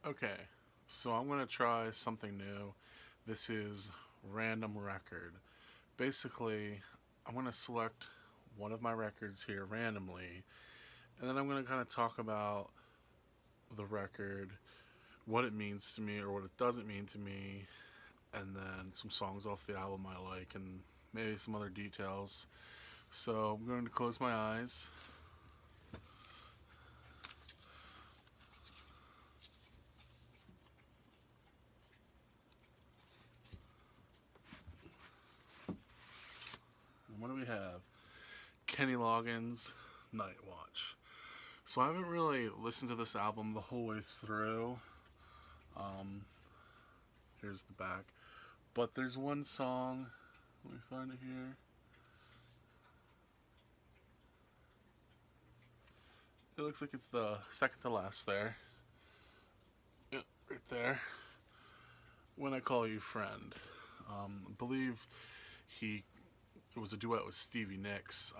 Okay, so I'm going to try something new. This is random record. Basically, I'm going to select one of my records here randomly, and then I'm going to kind of talk about the record, what it means to me or what it doesn't mean to me, and then some songs off the album I like, and maybe some other details. So I'm going to close my eyes. And what do we have? Kenny Loggins, Night Watch. So I haven't really listened to this album the whole way through. Um, Here's the back. But there's one song, let me find it here. It looks like it's the second to last there. Yeah, right there. When I Call You Friend. I believe he it was a duet with Stevie Nicks.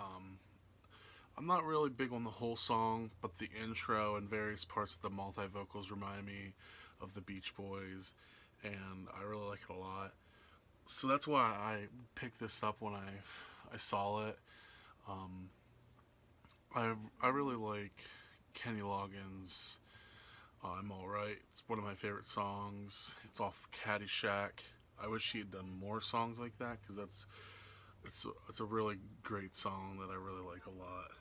I'm not really big on the whole song, but the intro and various parts of the multi vocals remind me of the Beach Boys, and I really like it a lot. So that's why I picked this up when I saw it. Um, I really like Kenny Loggins. I'm Alright. It's one of my favorite songs. It's off Caddyshack. I wish he had done more songs like that because it's a really great song that I really like a lot.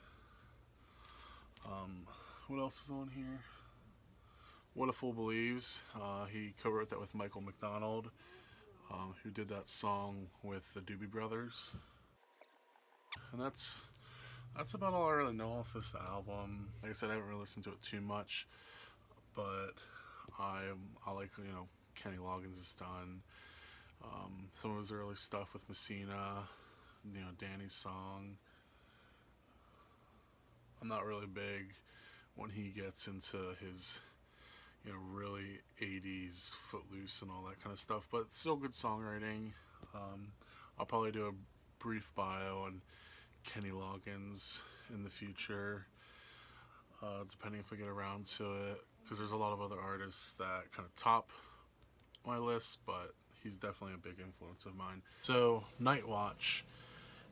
What else is on here? What a Fool Believes. He co-wrote that with Michael McDonald, who did that song with the Doobie Brothers. And that's about all I really know off this album. Like I said, I haven't really listened to it too much, but I I like Kenny Loggins has done. Some of his early stuff with Messina, Danny's song. I'm not really big when he gets into his really 80s Footloose and all that kind of stuff, but still good songwriting. I'll probably do a brief bio on Kenny Loggins in the future, depending if I get around to it, because there's a lot of other artists that kind of top my list, but he's definitely a big influence of mine. So, Night Watch.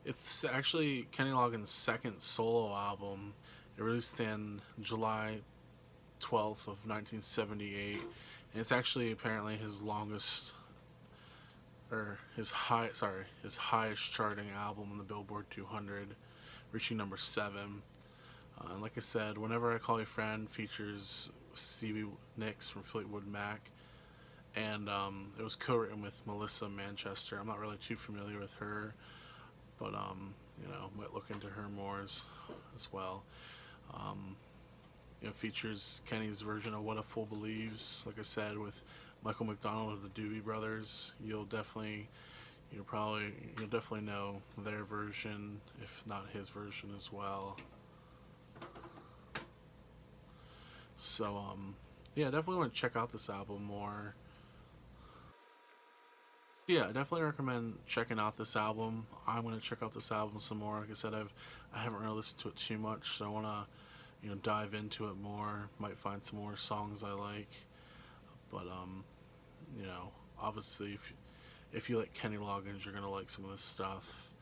It's actually Kenny Loggins' second solo album. It released in July 12th of 1978, and it's actually apparently his longest or his highest charting album on the Billboard 200, reaching number 7. And like I said, Whenever I Call You Friend features Stevie Nicks from Fleetwood Mac, and it was co-written with Melissa Manchester. I'm not really too familiar with her, but might look into her more as well. Features Kenny's version of What a Fool Believes, like I said, with Michael McDonald of the Doobie Brothers. You'll definitely know their version, if not his version as well. So yeah, definitely want to check out this album more. Yeah, I definitely recommend checking out this album. I'm gonna check out this album some more. Like I said, I haven't really listened to it too much, so I wanna dive into it more. Might find some more songs I like, but obviously if you like Kenny Loggins, you're gonna like some of this stuff.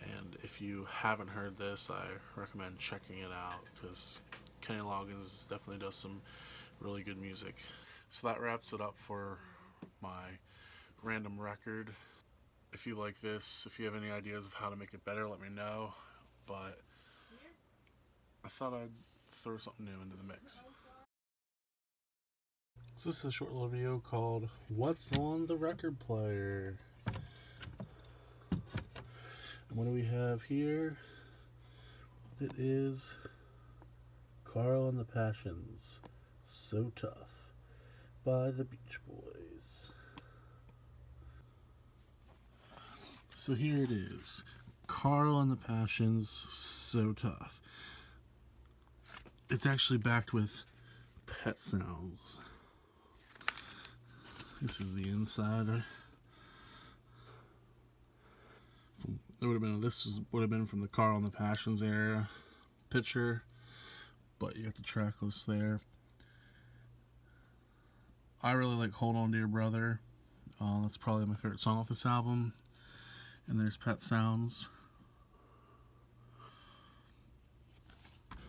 And if you haven't heard this, I recommend checking it out because Kenny Loggins definitely does some really good music. So that wraps it up for my random record. If you like this, if you have any ideas of how to make it better, let me know. But I thought I'd throw something new into the mix. So this is a short little video called What's on the Record Player? And what do we have here? It is Carl and the Passions, So Tough, by the Beach Boys. So here it is, Carl and the Passions, So Tough. It's actually backed with Pet Sounds. This is the inside. This would have been from the Carl and the Passions era picture, but you got the track list there. I really like Hold On Dear Brother. That's probably my favorite song off this album. And there's Pet Sounds.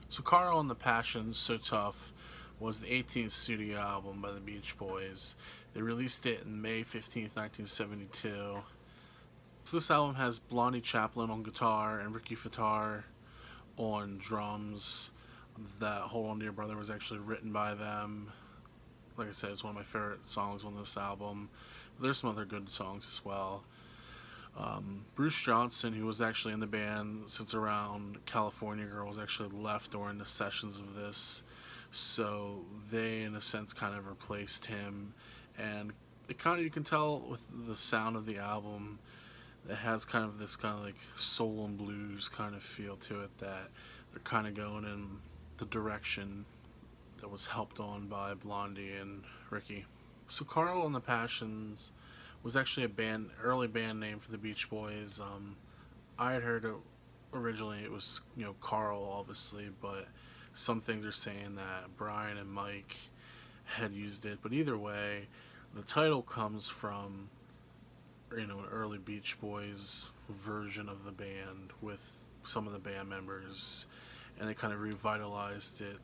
So Carl and the Passions, So Tough was the 18th studio album by the Beach Boys. They released it in May 15th, 1972. So this album has Blondie Chaplin on guitar and Ricky Fataar on drums. That Hold On Dear Brother was actually written by them. Like I said, it's one of my favorite songs on this album. But there's some other good songs as well. Bruce Johnson, who was actually in the band since around California Girl, was actually left during the sessions of this. So they, in a sense, kind of replaced him. And it kind of, you can tell with the sound of the album, it has kind of this kind of like soul and blues kind of feel to it, that they're kind of going in the direction that was helped on by Blondie and Ricky. So Carl and the Passions was actually early band name for the Beach Boys. I had heard it originally it was, Carl, obviously, but some things are saying that Brian and Mike had used it. But either way, the title comes from, an early Beach Boys version of the band with some of the band members, and they kind of revitalized it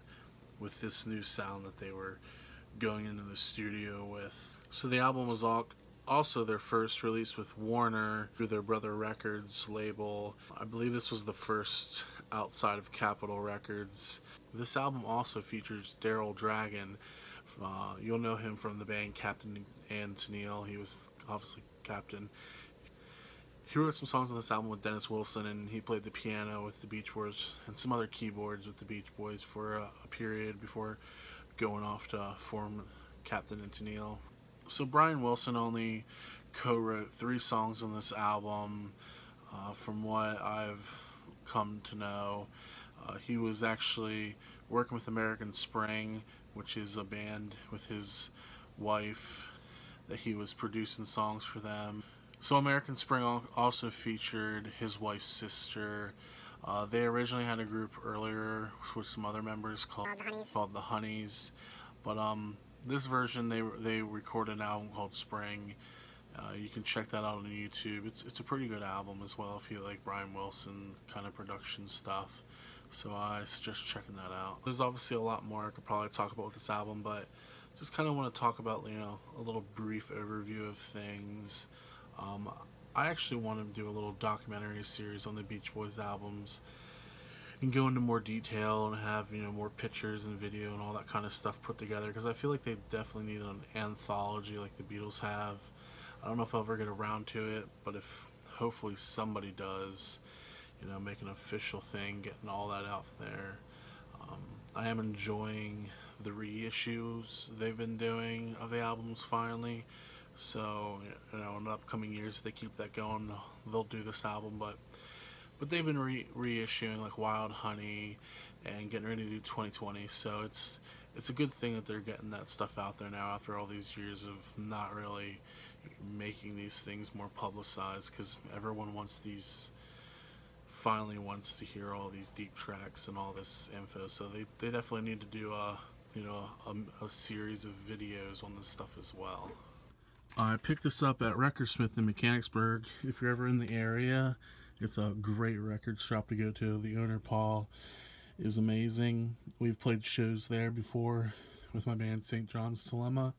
with this new sound that they were going into the studio with. So the album was also their first release with Warner through their Brother Records label. I believe this was the first outside of Capitol Records. This album also features Daryl Dragon. You'll know him from the band Captain and Tennille. He was obviously Captain. He wrote some songs on this album with Dennis Wilson, and he played the piano with the Beach Boys and some other keyboards with the Beach Boys for a period before going off to form Captain and Tennille. So Brian Wilson only co-wrote 3 songs on this album. From what I've come to know, he was actually working with American Spring, which is a band with his wife, that he was producing songs for them. So American Spring also featured his wife's sister. They originally had a group earlier with some other members called the Honeys. But this version, they recorded an album called Spring. You can check that out on YouTube. It's a pretty good album as well if you like Brian Wilson kind of production stuff. So I suggest checking that out. There's obviously a lot more I could probably talk about with this album, but just kind of want to talk about, a little brief overview of things. I actually want to do a little documentary series on the Beach Boys albums and go into more detail and have, more pictures and video and all that kind of stuff put together, because I feel like they definitely need an anthology like the Beatles have. I don't know if I'll ever get around to it, but if hopefully somebody does, make an official thing, getting all that out there. I am enjoying the reissues they've been doing of the albums finally. So, in the upcoming years, if they keep that going, they'll do this album. But they've been reissuing like Wild Honey and getting ready to do 2020. So it's a good thing that they're getting that stuff out there now after all these years of not really making these things more publicized, because everyone finally wants to hear all these deep tracks and all this info. So they definitely need to do a series of videos on this stuff as well. I picked this up at Recordsmith in Mechanicsburg. If you're ever in the area, it's a great record shop to go to. The owner, Paul, is amazing. We've played shows there before with my band St. John's Dilemma.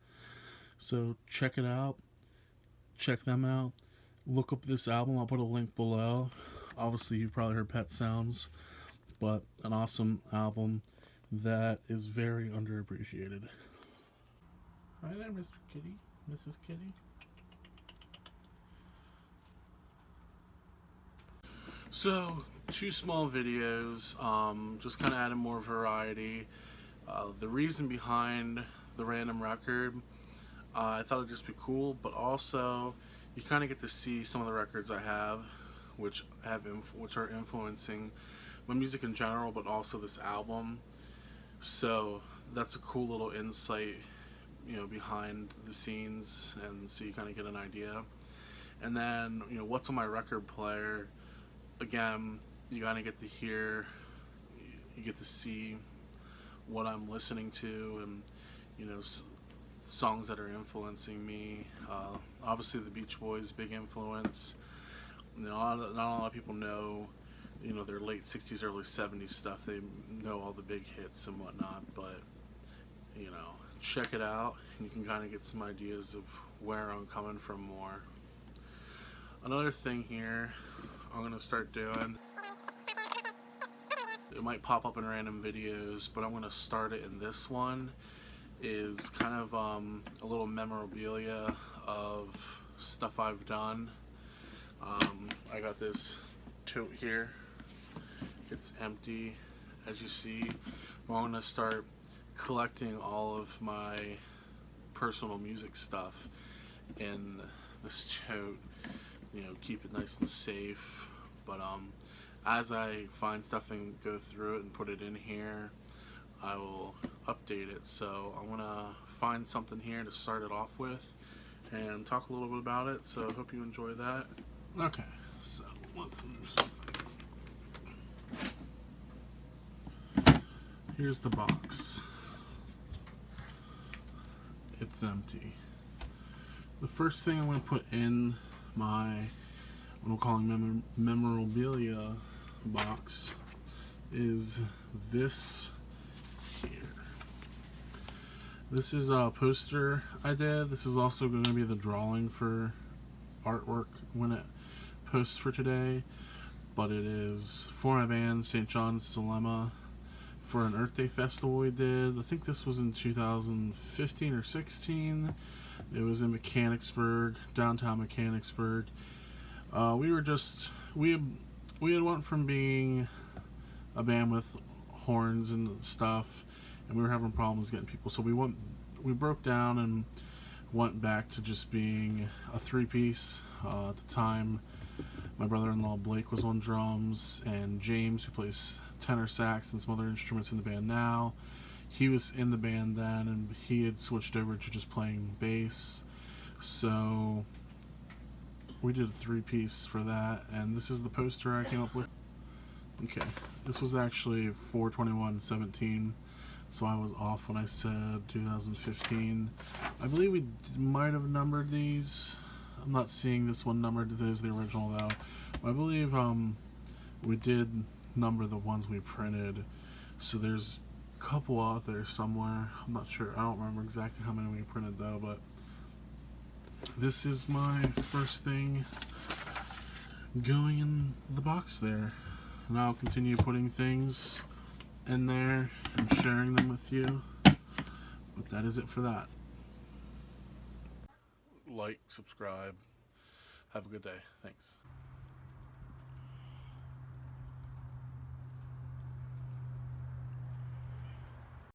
So check it out. Check them out. Look up this album. I'll put a link below. Obviously, you've probably heard Pet Sounds, but an awesome album that is very underappreciated. Hi there, Mr. Kitty. Mrs. Kitty. So, 2 small videos, just kind of adding more variety. The reason behind the random record, I thought it'd just be cool, but also you kind of get to see some of the records I have, which are influencing my music in general, but also this album. So that's a cool little insight, behind the scenes, and so you kind of get an idea. And then, what's on my record player. Again, you kind of get to hear, you get to see what I'm listening to, and songs that are influencing me. Obviously, the Beach Boys, big influence. You know, not a lot of people know, you know, their late 60s, early 70s stuff. They know all the big hits and whatnot, but, you know, check it out. And you can kind of get some ideas of where I'm coming from more. Another thing here I'm going to start doing, it might pop up in random videos, but I'm going to start it in this one, is kind of a little memorabilia of stuff I've done. I got this tote here. It's empty, as you see. I'm going to start collecting all of my personal music stuff in this tote. You know, keep it nice and safe. But as I find stuff and go through it and put it in here, I will update it. So I'm gonna find something here to start it off with and talk a little bit about it. So I hope you enjoy that. Okay, so let's move some things. Here's the box. It's empty. The first thing I'm going to put in my, what I'm calling memorabilia box, is this here. This is a poster I did. This is also going to be the drawing for artwork when it posts for today, but it is for my band St. John's Dilemma for an Earth Day festival we did. I think this was in 2015 or 16. It was in Mechanicsburg, downtown Mechanicsburg. We had went from being a band with horns and stuff, and we were having problems getting people. So we broke down and went back to just being a three-piece. At the time, my brother-in-law Blake was on drums, and James, who plays tenor sax and some other instruments in the band now, he was in the band then, and he had switched over to just playing bass. So we did a three-piece for that, and this is the poster I came up with. Okay, this was actually 4/21/17, so I was off when I said 2015. I believe we might have numbered these. I'm not seeing this one numbered as the original though. I believe we did number the ones we printed, so there's a couple out there somewhere. I'm not sure. I don't remember exactly how many we printed though, but this is my first thing going in the box there, and I'll continue putting things in there and sharing them with you. But that is it for that. Like, subscribe. Have a good day. Thanks.